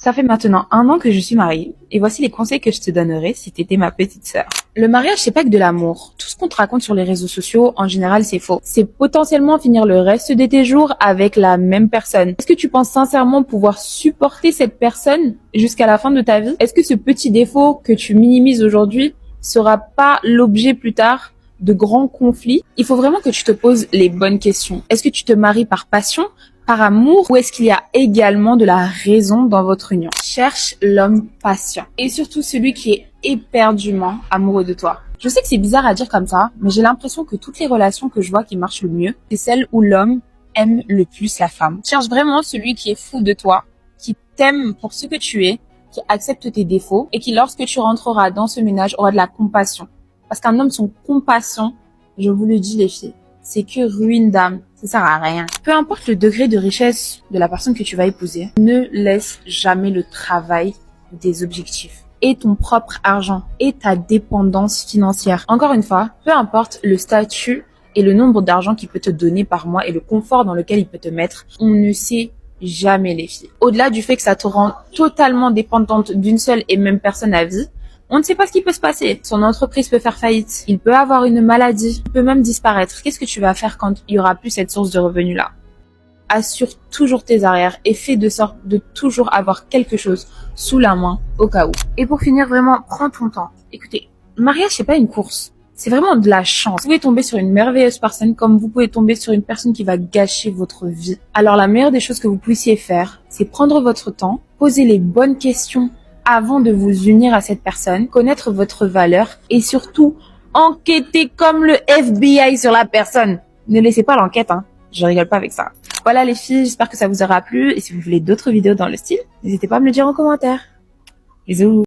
Ça fait maintenant 1 an que je suis mariée et voici les conseils que je te donnerais si t'étais ma petite sœur. Le mariage, c'est pas que de l'amour. Tout ce qu'on te raconte sur les réseaux sociaux, en général, c'est faux. C'est potentiellement finir le reste de tes jours avec la même personne. Est-ce que tu penses sincèrement pouvoir supporter cette personne jusqu'à la fin de ta vie? Est-ce que ce petit défaut que tu minimises aujourd'hui sera pas l'objet plus tard de grands conflits? Il faut vraiment que tu te poses les bonnes questions. Est-ce que tu te maries par passion, par amour, ou est-ce qu'il y a également de la raison dans votre union? Cherche l'homme patient et surtout celui qui est éperdument amoureux de toi. Je sais que c'est bizarre à dire comme ça, mais j'ai l'impression que toutes les relations que je vois qui marchent le mieux, c'est celles où l'homme aime le plus la femme. Cherche vraiment celui qui est fou de toi, qui t'aime pour ce que tu es, qui accepte tes défauts et qui, lorsque tu rentreras dans ce ménage, aura de la compassion. Parce qu'un homme sans compassion, je vous le dis les filles, c'est que ruine d'âme. Ça sert à rien. Peu importe le degré de richesse de la personne que tu vas épouser, ne laisse jamais le travail des objectifs. Et ton propre argent et ta dépendance financière. Encore une fois, peu importe le statut et le nombre d'argent qu'il peut te donner par mois et le confort dans lequel il peut te mettre, on ne sait jamais les filles. Au-delà du fait que ça te rend totalement dépendante d'une seule et même personne à vie, on ne sait pas ce qui peut se passer. Son entreprise peut faire faillite. Il peut avoir une maladie. Il peut même disparaître. Qu'est-ce que tu vas faire quand il y aura plus cette source de revenus-là? Assure toujours tes arrières et fais de sorte de toujours avoir quelque chose sous la main au cas où. Et pour finir, vraiment, prends ton temps. Écoutez, le mariage, c'est pas une course. C'est vraiment de la chance. Vous pouvez tomber sur une merveilleuse personne comme vous pouvez tomber sur une personne qui va gâcher votre vie. Alors la meilleure des choses que vous puissiez faire, c'est prendre votre temps, poser les bonnes questions avant de vous unir à cette personne, connaître votre valeur et surtout enquêter comme le FBI sur la personne. Ne laissez pas l'enquête, hein. Je rigole pas avec ça. Voilà les filles, j'espère que ça vous aura plu et si vous voulez d'autres vidéos dans le style, n'hésitez pas à me le dire en commentaire. Bisous.